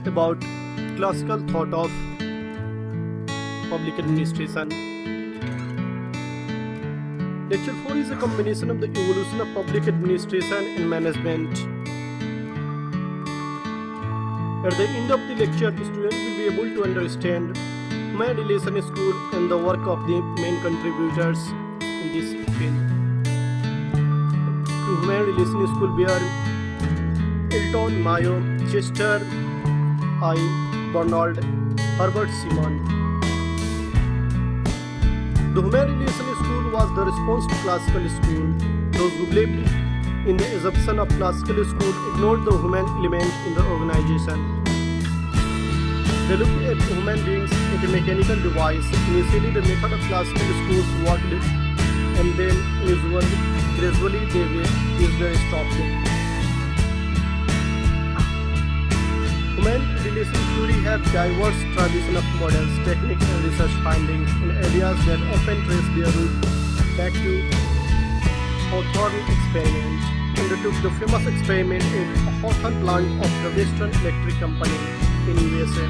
about classical thought of public administration. Lecture 4 is a combination of the evolution of public administration and management. At the end of the lecture, the student will be able to understand human relation school and the work of the main contributors in this field. To human relation school were Elton, Mayo, Chester, I, Barnard, Herbert Simon. The human relation school was the response to classical school. Those who believed in the assumption of classical school ignored the human element in the organization. They looked at human beings as a mechanical device. Initially, the method of classical schools worked, and then gradually they were stopped. Human relation theory has diverse tradition of models, techniques, and research findings in areas that often trace their root back to Hawthorne experiment. Undertook the famous experiment at Hawthorne plant of the Western Electric Company in USA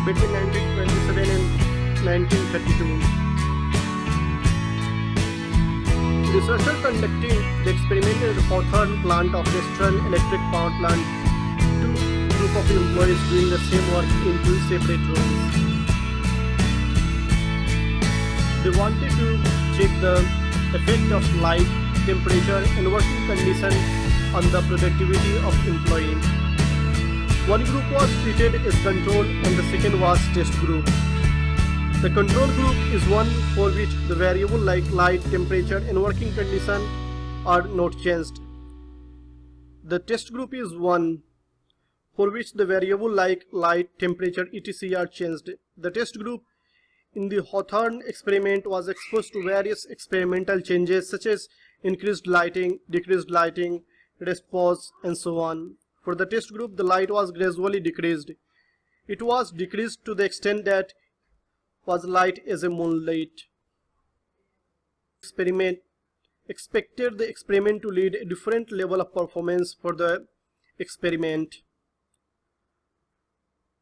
between 1927 and 1932. Researchers conducting the experiment at the Hawthorne plant of Western Electric Power Plant, two group of employees doing the same work in two separate rooms. They wanted to check the effect of light, temperature, and working condition on the productivity of employee. One group was treated as control and the second was test group. The control group is one for which the variable like light, temperature, and working condition are not changed. The test group is one for which the variable like light, temperature, etc. are changed. The test group in the Hawthorne experiment was exposed to various experimental changes such as increased lighting, decreased lighting, rest pause, and so on. For the test group, the light was gradually decreased. It was decreased to the extent that was light as a moonlight. Experiment expected the experiment to lead a different level of performance for the experiment.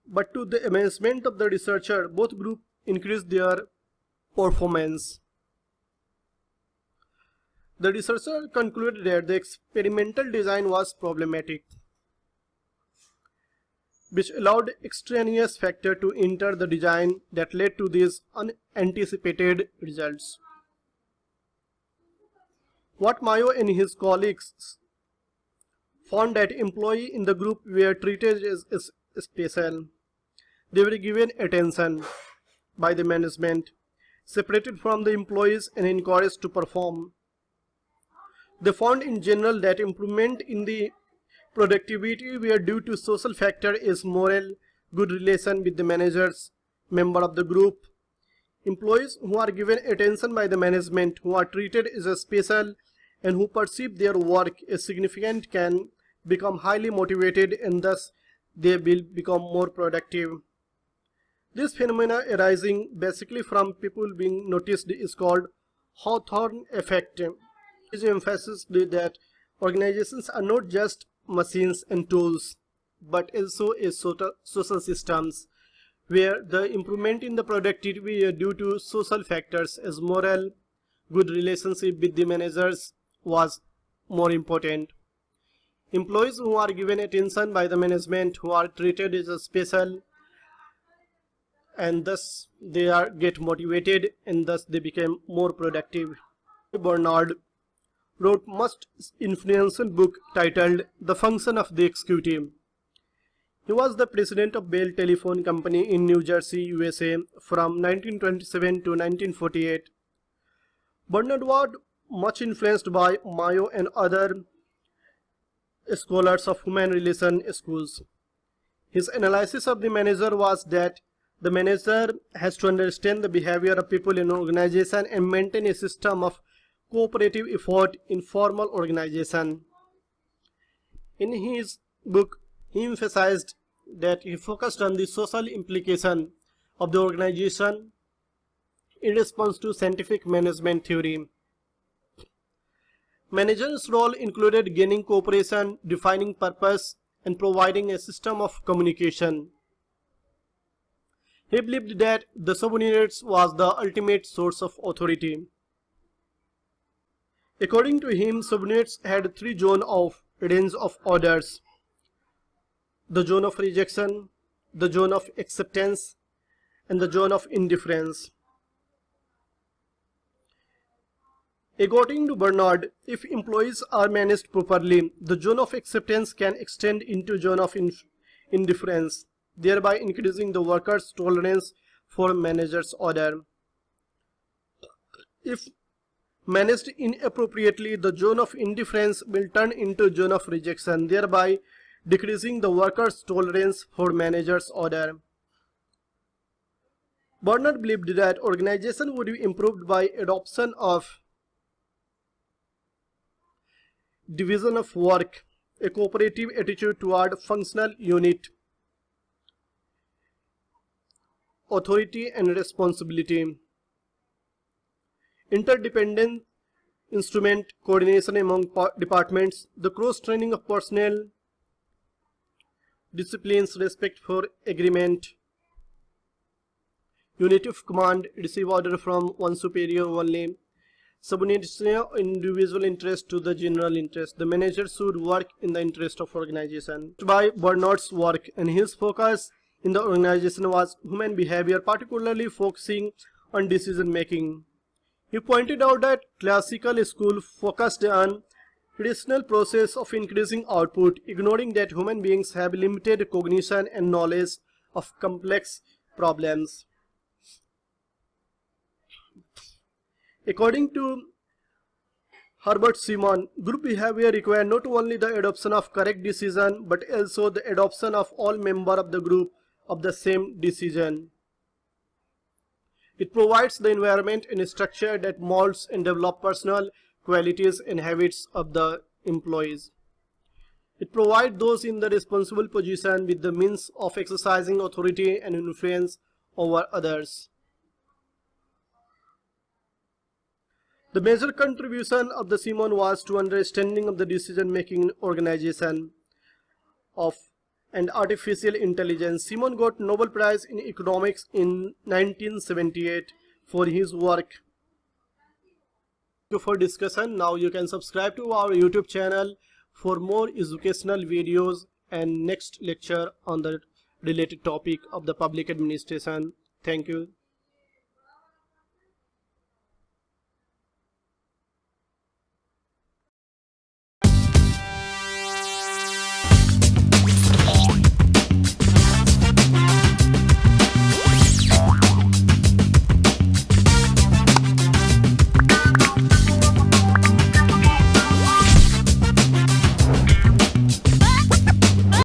But to the amazement of the researcher, both groups increased their performance. The researcher concluded that the experimental design was problematic, which allowed extraneous factors to enter the design that led to these unanticipated results. What Mayo and his colleagues found that employees in the group were treated as special. They were given attention by the management, separated from the employees, and encouraged to perform. They found in general that improvement in the productivity were due to social factor as moral, good relation with the managers, member of the group. Employees who are given attention by the management, who are treated as a special, and who perceive their work as significant can become highly motivated, and thus they will become more productive. This phenomena arising basically from people being noticed is called Hawthorne effect. It emphasizes that organizations are not just machines and tools, but also as social systems, where the improvement in the productivity are due to social factors as moral, good relationship with the managers was more important. Employees who are given attention by the management, who are treated as a special, and thus they get motivated, and thus they become more productive. Barnard wrote most influential book titled The Function of the Executive. He was the president of Bell Telephone Company in New Jersey, USA from 1927 to 1948. Barnard was much influenced by Mayo and other scholars of human relation schools. His analysis of the manager was that the manager has to understand the behavior of people in an organization and maintain a system of cooperative effort in formal organization. In his book, he emphasized that he focused on the social implication of the organization in response to scientific management theory. Manager's role included gaining cooperation, defining purpose, and providing a system of communication. He believed that the subordinates was the ultimate source of authority. According to him, subordinates had three zones of range of orders: the zone of rejection, the zone of acceptance, and the zone of indifference. According to Barnard, if employees are managed properly, the zone of acceptance can extend into zone of indifference, thereby increasing the workers' tolerance for manager's order. If managed inappropriately, the zone of indifference will turn into zone of rejection, thereby decreasing the workers' tolerance for manager's order. Barnard believed that organization would be improved by adoption of division of work, a cooperative attitude toward functional unit, authority and responsibility, interdependent instrument coordination among departments, the cross-training of personnel, disciplines, respect for agreement, unity of command, receive order from one superior only, subordination individual interest to the general interest. The manager should work in the interest of organization. By Barnard's work, and his focus in the organization was human behavior, particularly focusing on decision making. He pointed out that classical school focused on traditional process of increasing output, ignoring that human beings have limited cognition and knowledge of complex problems. According to Herbert Simon, group behavior requires not only the adoption of correct decision but also the adoption of all members of the group of the same decision. It provides the environment and structure that molds and develops personal qualities and habits of the employees. It provides those in the responsible position with the means of exercising authority and influence over others. The major contribution of the Simon was to understanding of the decision-making organization of and artificial intelligence. Simon got Nobel Prize in Economics in 1978 for his work. Thank you for discussion. Now you can subscribe to our YouTube channel for more educational videos and next lecture on the related topic of the public administration. Thank you.